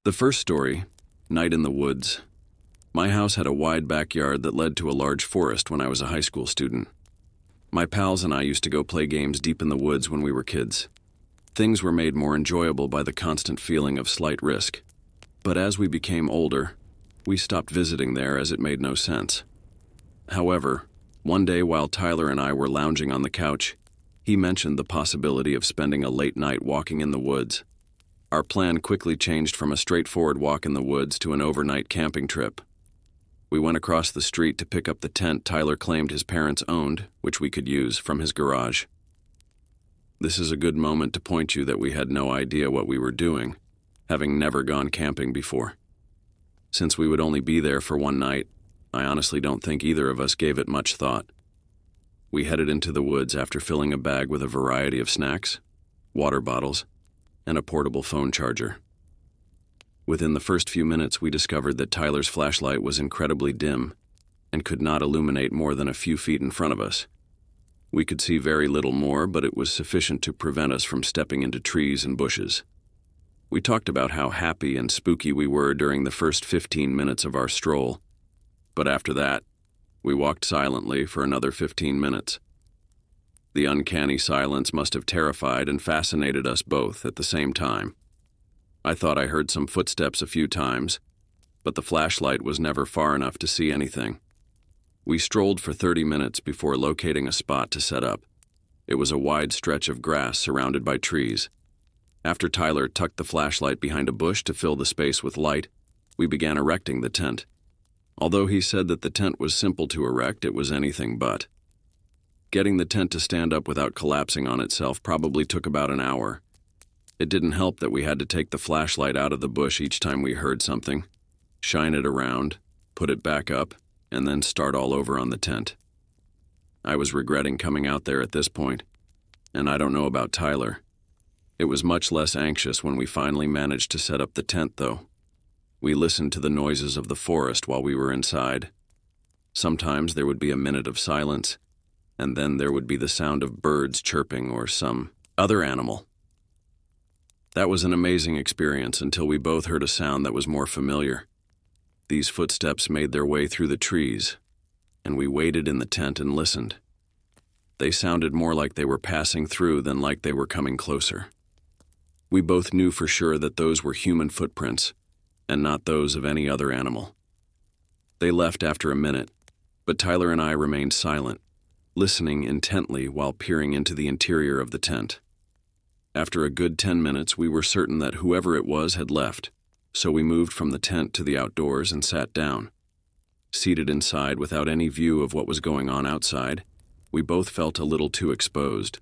The first story, Night in the Woods. My house had a wide backyard that led to a large forest when I was a high school student. My pals and I used to go play games deep in the woods when we were kids. Things were made more enjoyable by the constant feeling of slight risk. But as we became older, we stopped visiting there as it made no sense. However, one day while Tyler and I were lounging on the couch, he mentioned the possibility of spending a late night walking in the woods. Our plan quickly changed from a straightforward walk in the woods to an overnight camping trip. We went across the street to pick up the tent Tyler claimed his parents owned, which we could use from his garage. This is a good moment to point you that we had no idea what we were doing, having never gone camping before. Since we would only be there for one night, I honestly don't think either of us gave it much thought. We headed into the woods after filling a bag with a variety of snacks, water bottles, and a portable phone charger. Within the first few minutes, we discovered that Tyler's flashlight was incredibly dim and could not illuminate more than a few feet in front of us. We could see very little more, but it was sufficient to prevent us from stepping into trees and bushes. We talked about how happy and spooky we were during the first 15 minutes of our stroll, but after that, we walked silently for another 15 minutes. The uncanny silence must have terrified and fascinated us both at the same time. I thought I heard some footsteps a few times, but the flashlight was never far enough to see anything. We strolled for 30 minutes before locating a spot to set up. It was a wide stretch of grass surrounded by trees. After Tyler tucked the flashlight behind a bush to fill the space with light, we began erecting the tent. Although he said that the tent was simple to erect, it was anything but. Getting the tent to stand up without collapsing on itself probably took about an hour. It didn't help that we had to take the flashlight out of the bush each time we heard something, shine it around, put it back up, and then start all over on the tent. I was regretting coming out there at this point, and I don't know about Tyler. It was much less anxious when we finally managed to set up the tent, though. We listened to the noises of the forest while we were inside. Sometimes there would be a minute of silence, and then there would be the sound of birds chirping or some other animal. That was an amazing experience until we both heard a sound that was more familiar. These footsteps made their way through the trees, and we waited in the tent and listened. They sounded more like they were passing through than like they were coming closer. We both knew for sure that those were human footprints, and not those of any other animal. They left after a minute, but Tyler and I remained silent, listening intently while peering into the interior of the tent. After a good 10 minutes, we were certain that whoever it was had left, so we moved from the tent to the outdoors and sat down. Seated inside without any view of what was going on outside, we both felt a little too exposed.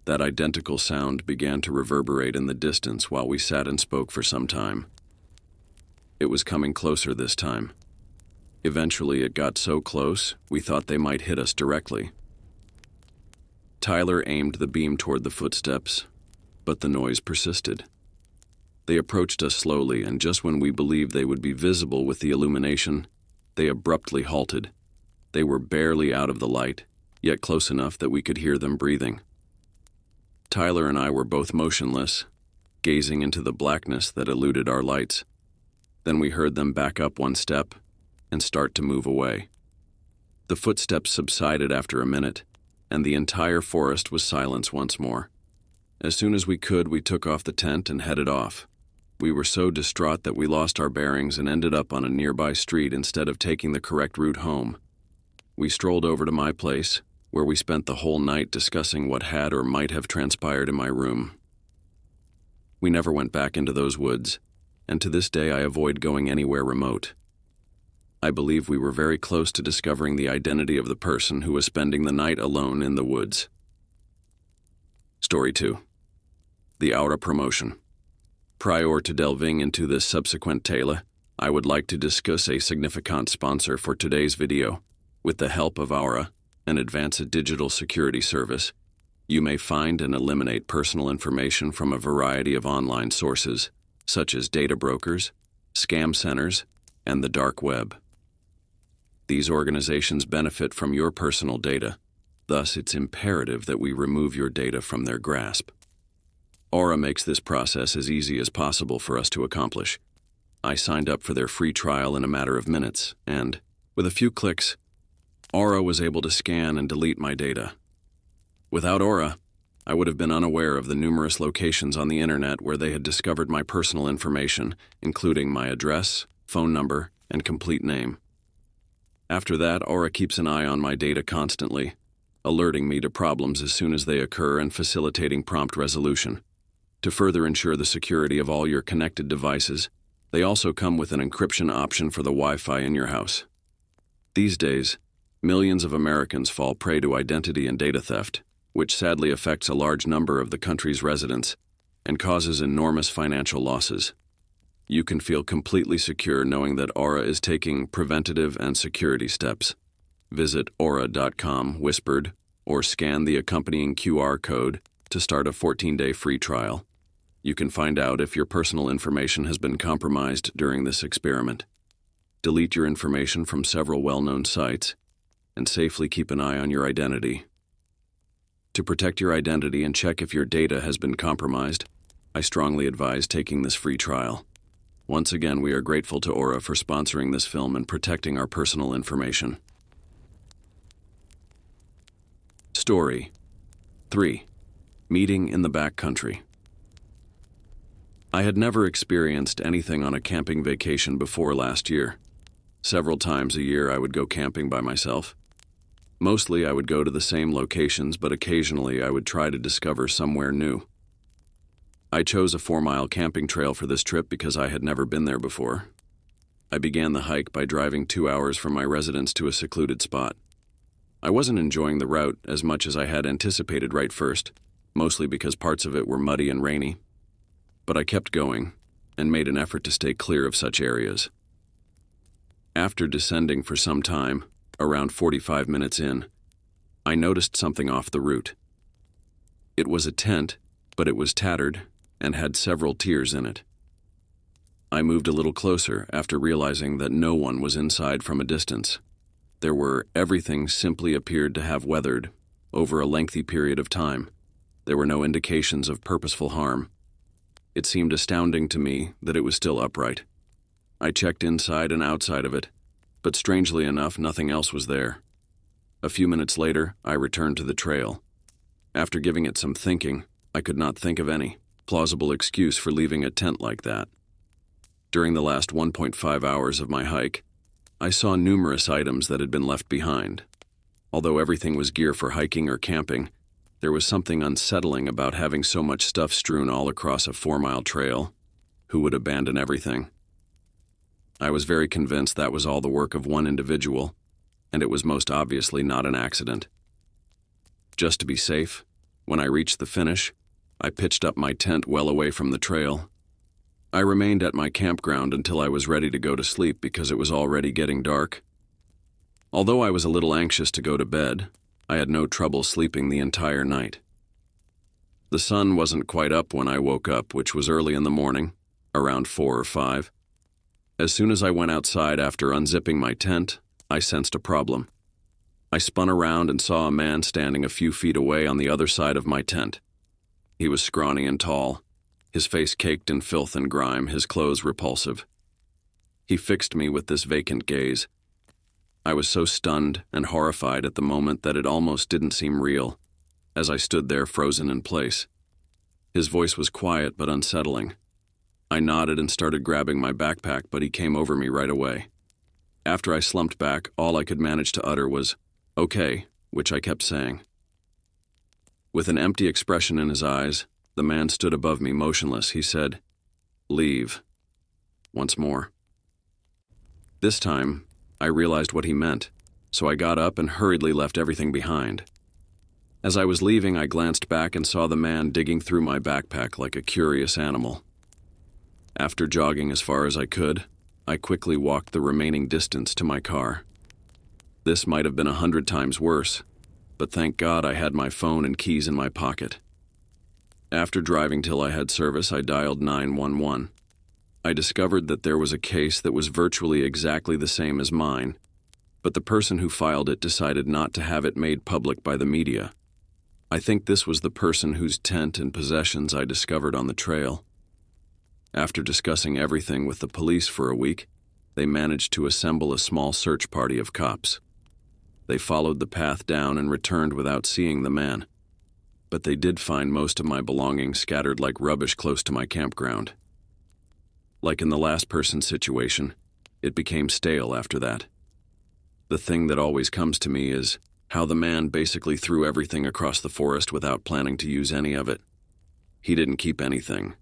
That identical sound began to reverberate in the distance while we sat and spoke for some time. It was coming closer this time. Eventually, it got so close, we thought they might hit us directly. Tyler aimed the beam toward the footsteps, but the noise persisted. They approached us slowly, and just when we believed they would be visible with the illumination, they abruptly halted. They were barely out of the light, yet close enough that we could hear them breathing. Tyler and I were both motionless, gazing into the blackness that eluded our lights. Then we heard them back up one step and start to move away. The footsteps subsided after a minute, and the entire forest was silence once more. As soon as we could, we took off the tent and headed off. We were so distraught that we lost our bearings and ended up on a nearby street instead of taking the correct route home. We strolled over to my place, where we spent the whole night discussing what had or might have transpired in my room. We never went back into those woods, and to this day I avoid going anywhere remote. I believe we were very close to discovering the identity of the person who was spending the night alone in the woods. Story 2. The Aura Promotion. Prior to delving into this subsequent tale, I would like to discuss a significant sponsor for today's video. With the help of Aura, an advanced digital security service, you may find and eliminate personal information from a variety of online sources, such as data brokers, scam centers, and the dark web. These organizations benefit from your personal data, thus it's imperative that we remove your data from their grasp. Aura makes this process as easy as possible for us to accomplish. I signed up for their free trial in a matter of minutes, and, with a few clicks, Aura was able to scan and delete my data. Without Aura, I would have been unaware of the numerous locations on the internet where they had discovered my personal information, including my address, phone number, and complete name. After that, Aura keeps an eye on my data constantly, alerting me to problems as soon as they occur and facilitating prompt resolution. To further ensure the security of all your connected devices, they also come with an encryption option for the Wi-Fi in your house. These days, millions of Americans fall prey to identity and data theft, which sadly affects a large number of the country's residents and causes enormous financial losses. You can feel completely secure knowing that Aura is taking preventative and security steps. Visit aura.com whispered or scan the accompanying QR code to start a 14-day free trial. You can find out if your personal information has been compromised during this experiment. Delete your information from several well-known sites and safely keep an eye on your identity. To protect your identity and check if your data has been compromised, I strongly advise taking this free trial. Once again, we are grateful to Aura for sponsoring this film and protecting our personal information. Story 3. Meeting in the Backcountry. I had never experienced anything on a camping vacation before last year. Several times a year I would go camping by myself. Mostly I would go to the same locations, but occasionally I would try to discover somewhere new. I chose a 4-mile camping trail for this trip because I had never been there before. I began the hike by driving 2 hours from my residence to a secluded spot. I wasn't enjoying the route as much as I had anticipated right first, mostly because parts of it were muddy and rainy. But I kept going and made an effort to stay clear of such areas. After descending for some time, around 45 minutes in, I noticed something off the route. It was a tent, but it was tattered and had several tiers in it. I moved a little closer after realizing that no one was inside from a distance. Everything simply appeared to have weathered over a lengthy period of time. There were no indications of purposeful harm. It seemed astounding to me that it was still upright. I checked inside and outside of it, but strangely enough, nothing else was there. A few minutes later, I returned to the trail. After giving it some thinking, I could not think of any plausible excuse for leaving a tent like that. During the last 1.5 hours of my hike, I saw numerous items that had been left behind. Although everything was gear for hiking or camping, there was something unsettling about having so much stuff strewn all across a 4-mile trail. Who would abandon everything? I was very convinced that was all the work of one individual, and it was most obviously not an accident. Just to be safe, when I reached the finish, I pitched up my tent well away from the trail. I remained at my campground until I was ready to go to sleep because it was already getting dark. Although I was a little anxious to go to bed, I had no trouble sleeping the entire night. The sun wasn't quite up when I woke up, which was early in the morning, around 4 or 5. As soon as I went outside after unzipping my tent, I sensed a problem. I spun around and saw a man standing a few feet away on the other side of my tent. He was scrawny and tall, his face caked in filth and grime, his clothes repulsive. He fixed me with this vacant gaze. I was so stunned and horrified at the moment that it almost didn't seem real, as I stood there frozen in place. His voice was quiet but unsettling. I nodded and started grabbing my backpack, but he came over me right away. After I slumped back, all I could manage to utter was, "Okay," which I kept saying. With an empty expression in his eyes, the man stood above me motionless. He said, "Leave." Once more. This time, I realized what he meant, so I got up and hurriedly left everything behind. As I was leaving, I glanced back and saw the man digging through my backpack like a curious animal. After jogging as far as I could, I quickly walked the remaining distance to my car. This might have been 100 times worse, but thank God I had my phone and keys in my pocket. After driving till I had service, I dialed 911. I discovered that there was a case that was virtually exactly the same as mine, but the person who filed it decided not to have it made public by the media. I think this was the person whose tent and possessions I discovered on the trail. After discussing everything with the police for a week, they managed to assemble a small search party of cops. They followed the path down and returned without seeing the man. But they did find most of my belongings scattered like rubbish close to my campground. Like in the last person situation, it became stale after that. The thing that always comes to me is how the man basically threw everything across the forest without planning to use any of it. He didn't keep anything.